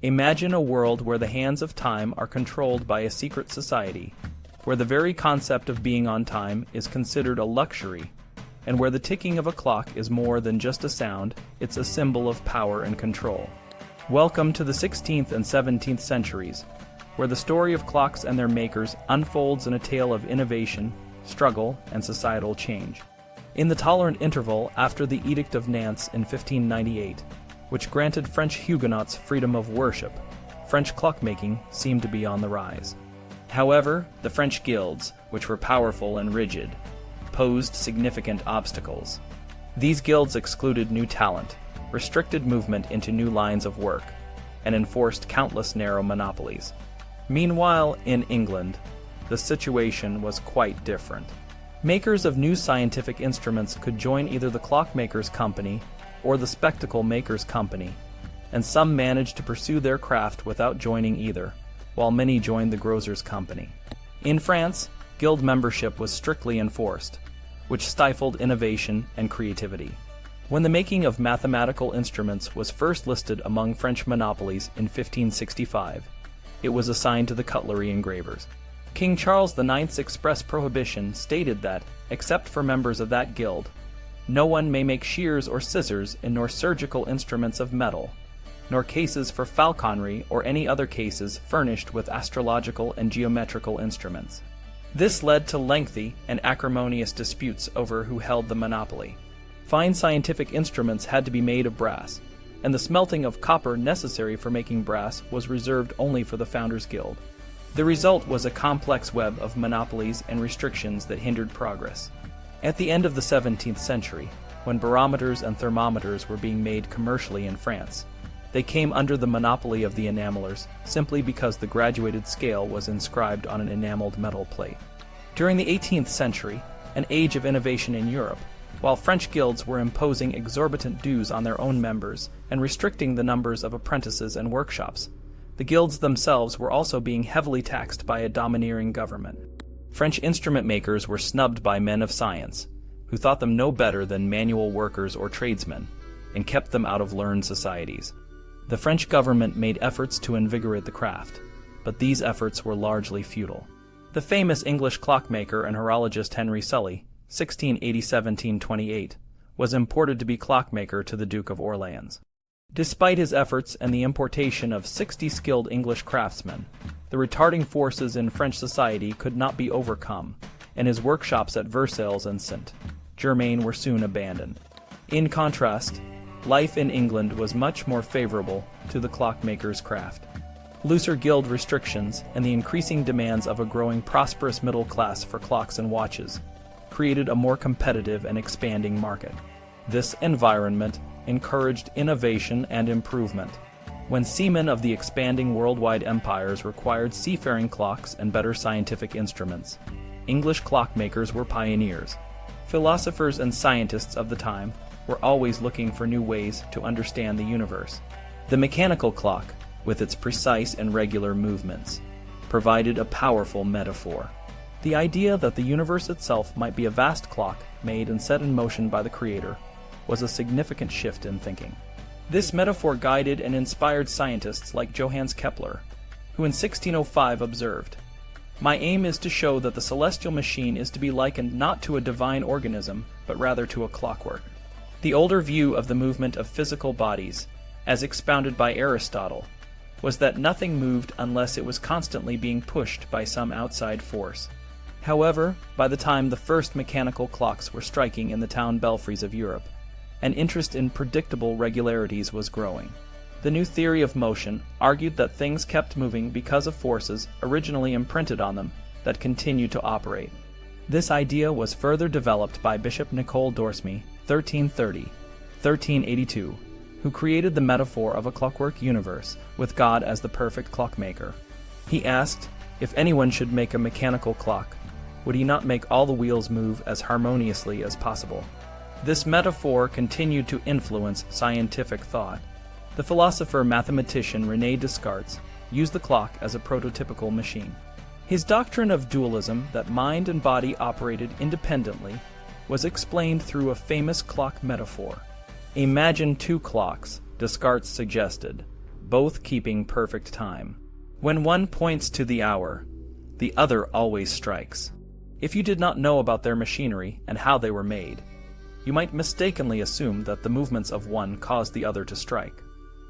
Imagine a world where the hands of time are controlled by a secret society, where the very concept of being on time is considered a luxury, and where the ticking of a clock is more than just a sound, it's a symbol of power and control. Welcome to the 16th and 17th centuries, where the story of clocks and their makers unfolds in a tale of innovation, struggle, and societal change. In the tolerant interval after the Edict of Nantes in 1598, which granted French Huguenots freedom of worship, French clockmaking seemed to be on the rise. However, the French guilds, which were powerful and rigid, posed significant obstacles. These guilds excluded new talent, restricted movement into new lines of work, and enforced countless narrow monopolies. Meanwhile, in England, the situation was quite different. Makers of new scientific instruments could join either the Clockmakers' Company or the Spectacle Makers' Company, and some managed to pursue their craft without joining either, while many joined the Grocers' Company. In France, guild membership was strictly enforced, which stifled innovation and creativity. When the making of mathematical instruments was first listed among French monopolies in 1565, it was assigned to the cutlery engravers. King Charles IX's express prohibition stated that, except for members of that guild, no one may make shears or scissors nor surgical instruments of metal, nor cases for falconry or any other cases furnished with astrological and geometrical instruments. This led to lengthy and acrimonious disputes over who held the monopoly. Fine scientific instruments had to be made of brass, and the smelting of copper necessary for making brass was reserved only for the Founders Guild. The result was a complex web of monopolies and restrictions that hindered progress. At the end of the 17th century, when barometers and thermometers were being made commercially in France, they came under the monopoly of the enamelers simply because the graduated scale was inscribed on an enameled metal plate. During the 18th century, an age of innovation in Europe, while French guilds were imposing exorbitant dues on their own members and restricting the numbers of apprentices and workshops, the guilds themselves were also being heavily taxed by a domineering government. French instrument makers were snubbed by men of science, who thought them no better than manual workers or tradesmen, and kept them out of learned societies. The French government made efforts to invigorate the craft, but these efforts were largely futile. The famous English clockmaker and horologist Henry Sully, 1680–1728, was imported to be clockmaker to the Duke of Orleans. Despite his efforts and the importation of 60 skilled English craftsmen, the retarding forces in French society could not be overcome, and his workshops at Versailles and Saint-Germain were soon abandoned. In contrast, life in England was much more favorable to the clockmaker's craft. Looser guild restrictions and the increasing demands of a growing prosperous middle class for clocks and watches created a more competitive and expanding market. This environment encouraged innovation and improvement. When seamen of the expanding worldwide empires required seafaring clocks and better scientific instruments, English clockmakers were pioneers. Philosophers and scientists of the time were always looking for new ways to understand the universe. The mechanical clock, with its precise and regular movements, provided a powerful metaphor. The idea that the universe itself might be a vast clock made and set in motion by the Creator was a significant shift in thinking. This metaphor guided and inspired scientists like Johannes Kepler, who in 1605 observed, "My aim is to show that the celestial machine is to be likened not to a divine organism, but rather to a clockwork." The older view of the movement of physical bodies, as expounded by Aristotle, was that nothing moved unless it was constantly being pushed by some outside force. However, by the time the first mechanical clocks were striking in the town belfries of Europe, an interest in predictable regularities was growing. The new theory of motion argued that things kept moving because of forces originally imprinted on them that continued to operate. This idea was further developed by Bishop Nicole Dorsey, 1330–1382, who created the metaphor of a clockwork universe with God as the perfect clockmaker. He asked, if anyone should make a mechanical clock, would he not make all the wheels move as harmoniously as possible? This metaphor continued to influence scientific thought. The philosopher-mathematician René Descartes used the clock as a prototypical machine. His doctrine of dualism, that mind and body operated independently, was explained through a famous clock metaphor. Imagine two clocks, Descartes suggested, both keeping perfect time. When one points to the hour, the other always strikes. If you did not know about their machinery and how they were made, you might mistakenly assume that the movements of one caused the other to strike.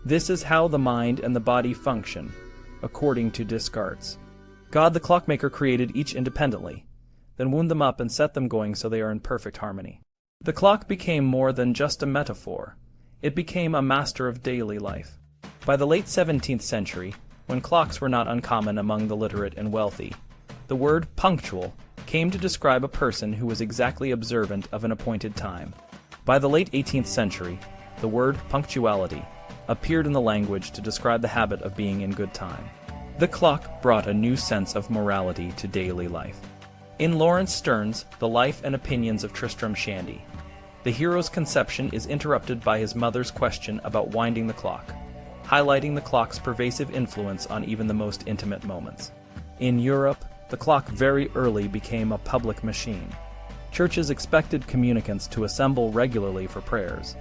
This is how the mind and the body function, according to Descartes. God the clockmaker created each independently, then wound them up and set them going so they are in perfect harmony. The clock became more than just a metaphor. It became a master of daily life. By the late 17th century, when clocks were not uncommon among the literate and wealthy, the word punctual came to describe a person who was exactly observant of an appointed time. By the late 18th century, the word punctuality appeared in the language to describe the habit of being in good time. The clock brought a new sense of morality to daily life. In Lawrence Sterne's The Life and Opinions of Tristram Shandy, the hero's conception is interrupted by his mother's question about winding the clock, highlighting the clock's pervasive influence on even the most intimate moments. In Europe, the clock very early became a public machine. Churches expected communicants to assemble regularly for prayers,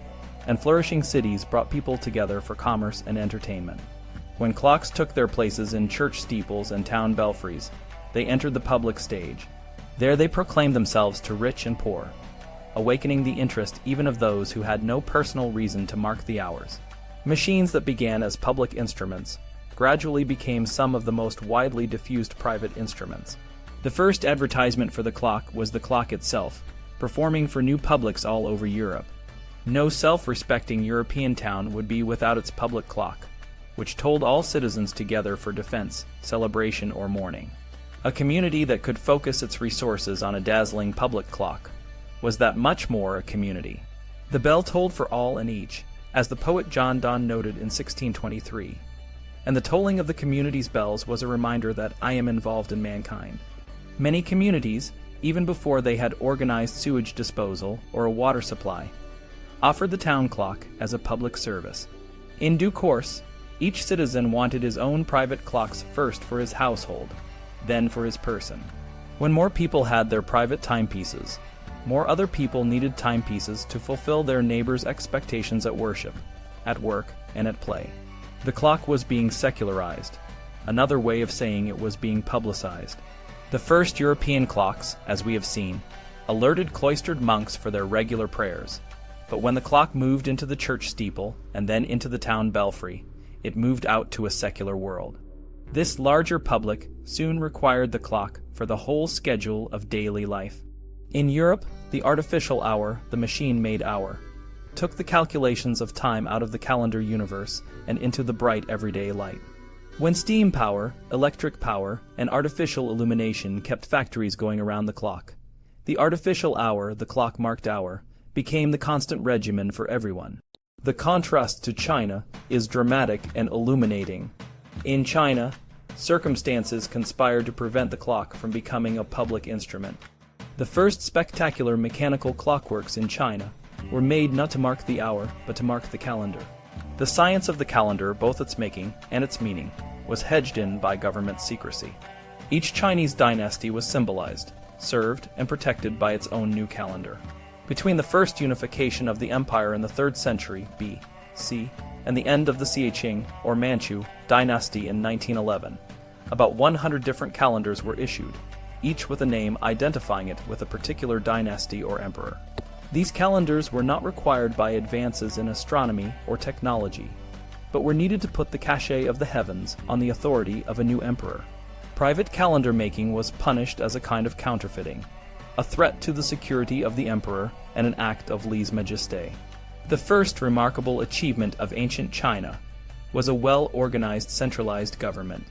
and flourishing cities brought people together for commerce and entertainment. When clocks took their places in church steeples and town belfries, they entered the public stage. There they proclaimed themselves to rich and poor, awakening the interest even of those who had no personal reason to mark the hours. Machines that began as public instruments gradually became some of the most widely diffused private instruments. The first advertisement for the clock was the clock itself, performing for new publics all over Europe. No self-respecting European town would be without its public clock, which told all citizens together for defense, celebration, or mourning. A community that could focus its resources on a dazzling public clock was that much more a community. The bell tolled for all and each, as the poet John Donne noted in 1623, and the tolling of the community's bells was a reminder that I am involved in mankind. Many communities, even before they had organized sewage disposal or a water supply, offered the town clock as a public service. In due course, each citizen wanted his own private clocks first for his household, then for his person. When more people had their private timepieces, more other people needed timepieces to fulfill their neighbors' expectations at worship, at work, and at play. The clock was being secularized, another way of saying it was being publicized. The first European clocks, as we have seen, alerted cloistered monks for their regular prayers. But when the clock moved into the church steeple and then into the town belfry, it moved out to a secular world. This larger public soon required the clock for the whole schedule of daily life. In Europe, the artificial hour, the machine-made hour, took the calculations of time out of the calendar universe and into the bright everyday light. When steam power, electric power, and artificial illumination kept factories going around the clock, the artificial hour, the clock-marked hour, became the constant regimen for everyone. The contrast to China is dramatic and illuminating. In China, circumstances conspired to prevent the clock from becoming a public instrument. The first spectacular mechanical clockworks in China were made not to mark the hour, but to mark the calendar. The science of the calendar, both its making and its meaning, was hedged in by government secrecy. Each Chinese dynasty was symbolized, served, and protected by its own new calendar. Between the first unification of the empire in the 3rd century B.C. and the end of the Qing, or Manchu, dynasty in 1911, about 100 different calendars were issued, each with a name identifying it with a particular dynasty or emperor. These calendars were not required by advances in astronomy or technology, but were needed to put the cachet of the heavens on the authority of a new emperor. Private calendar making was punished as a kind of counterfeiting, a threat to the security of the emperor and an act of lèse-majesté. The first remarkable achievement of ancient China was a well-organized centralized government.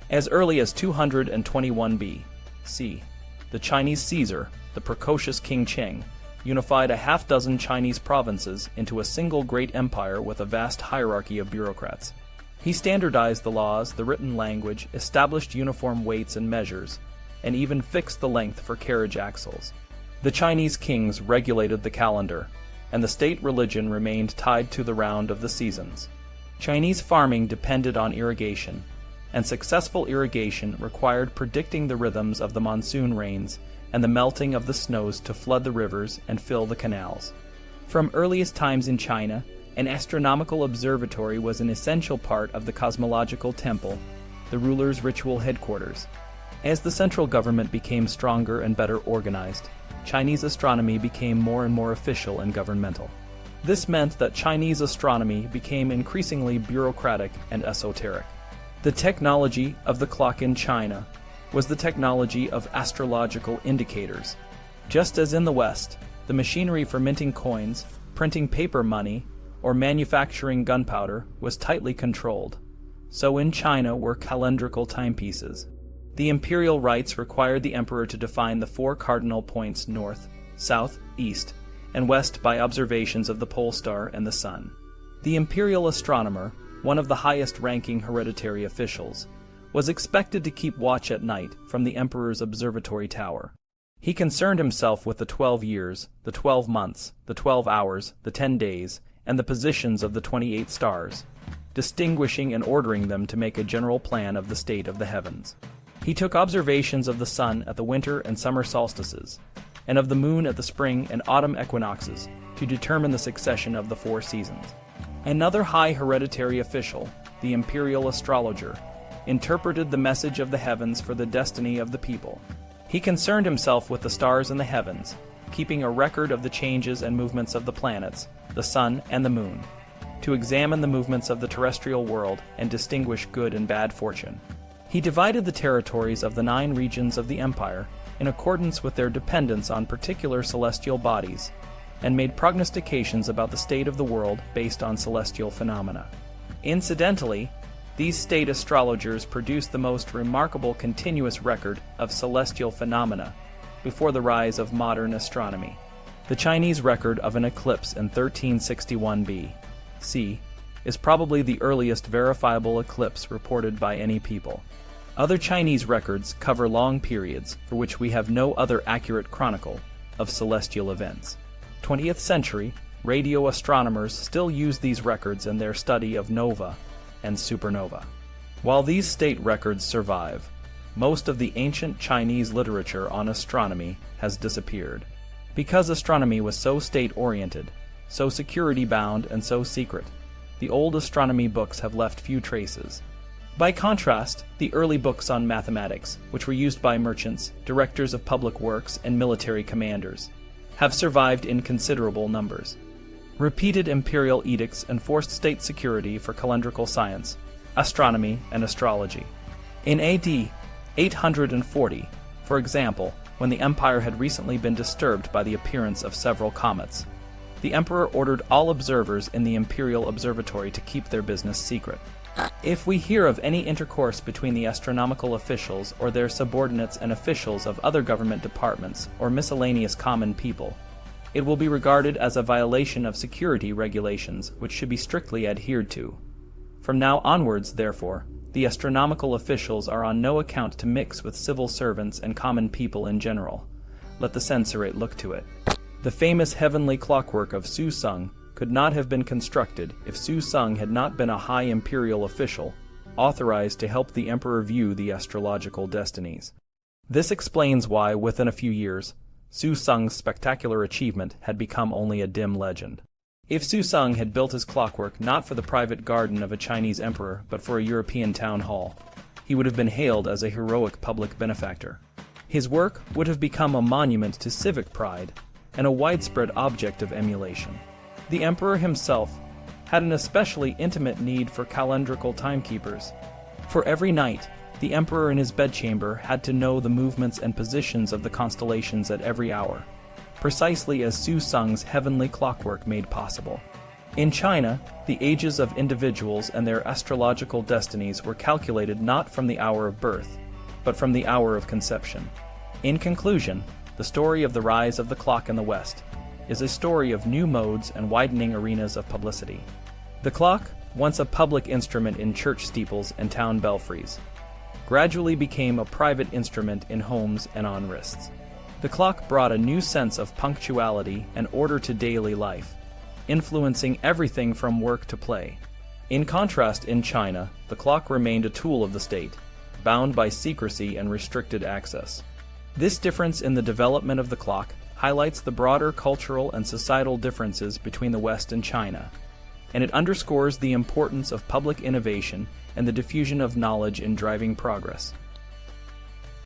As early as 221 B.C., the Chinese Caesar, the precocious King Cheng, unified a half-dozen Chinese provinces into a single great empire with a vast hierarchy of bureaucrats. He standardized the laws, the written language, established uniform weights and measures, and even fixed the length for carriage axles. The Chinese kings regulated the calendar, and the state religion remained tied to the round of the seasons. Chinese farming depended on irrigation, and successful irrigation required predicting the rhythms of the monsoon rains and the melting of the snows to flood the rivers and fill the canals. From earliest times in China, An astronomical observatory was an essential part of the cosmological temple, the ruler's ritual headquarters. As the central government became stronger and better organized, Chinese astronomy became more and more official and governmental. This meant that Chinese astronomy became increasingly bureaucratic and esoteric. The technology of the clock in China was the technology of astrological indicators. Just as in the West, the machinery for minting coins, printing paper money, or manufacturing gunpowder was tightly controlled, so in China were calendrical timepieces. The imperial rites required the emperor to define the 4 cardinal points north, south, east, and west by observations of the pole star and the sun. The imperial astronomer, one of the highest-ranking hereditary officials, was expected to keep watch at night from the emperor's observatory tower. He concerned himself with the 12 years, the 12 months, the 12 hours, the 10 days, and the positions of the 28 stars, distinguishing and ordering them to make a general plan of the state of the heavens. He took observations of the sun at the winter and summer solstices, and of the moon at the spring and autumn equinoxes, to determine the succession of the 4 seasons. Another high hereditary official, the imperial astrologer, interpreted the message of the heavens for the destiny of the people. He concerned himself with the stars in the heavens, keeping a record of the changes and movements of the planets, the sun and the moon, to examine the movements of the terrestrial world and distinguish good and bad fortune. He divided the territories of the 9 regions of the empire in accordance with their dependence on particular celestial bodies, and made prognostications about the state of the world based on celestial phenomena. Incidentally, these state astrologers produced the most remarkable continuous record of celestial phenomena before the rise of modern astronomy. The Chinese record of an eclipse in 1361 B.C. is probably the earliest verifiable eclipse reported by any people. Other Chinese records cover long periods for which we have no other accurate chronicle of celestial events. 20th century, radio astronomers still use these records in their study of nova and supernova. While these state records survive, most of the ancient Chinese literature on astronomy has disappeared. Because astronomy was so state-oriented, so security-bound, and so secret, the old astronomy books have left few traces. By contrast, the early books on mathematics, which were used by merchants, directors of public works, and military commanders, have survived in considerable numbers. Repeated imperial edicts enforced state security for calendrical science, astronomy, and astrology. In AD 840, for example, when the empire had recently been disturbed by the appearance of several comets, the emperor ordered all observers in the imperial observatory to keep their business secret. If we hear of any intercourse between the astronomical officials or their subordinates and officials of other government departments or miscellaneous common people, it will be regarded as a violation of security regulations which should be strictly adhered to. From now onwards, therefore, the astronomical officials are on no account to mix with civil servants and common people in general. Let the censorate look to it. The famous heavenly clockwork of Su Sung could not have been constructed if Su Sung had not been a high imperial official, authorized to help the emperor view the astrological destinies. This explains why, within a few years, Su Sung's spectacular achievement had become only a dim legend. If Su Sung had built his clockwork not for the private garden of a Chinese emperor but for a European town hall, he would have been hailed as a heroic public benefactor. His work would have become a monument to civic pride and a widespread object of emulation. The emperor himself had an especially intimate need for calendrical timekeepers. For every night, the emperor in his bedchamber had to know the movements and positions of the constellations at every hour, precisely as Su Sung's heavenly clockwork made possible. In China, the ages of individuals and their astrological destinies were calculated not from the hour of birth, but from the hour of conception. In conclusion, the story of the rise of the clock in the West is a story of new modes and widening arenas of publicity. The clock, once a public instrument in church steeples and town belfries, gradually became a private instrument in homes and on wrists. The clock brought a new sense of punctuality and order to daily life, influencing everything from work to play. In contrast, in China, the clock remained a tool of the state, bound by secrecy and restricted access. This difference in the development of the clock highlights the broader cultural and societal differences between the West and China, and it underscores the importance of public innovation and the diffusion of knowledge in driving progress.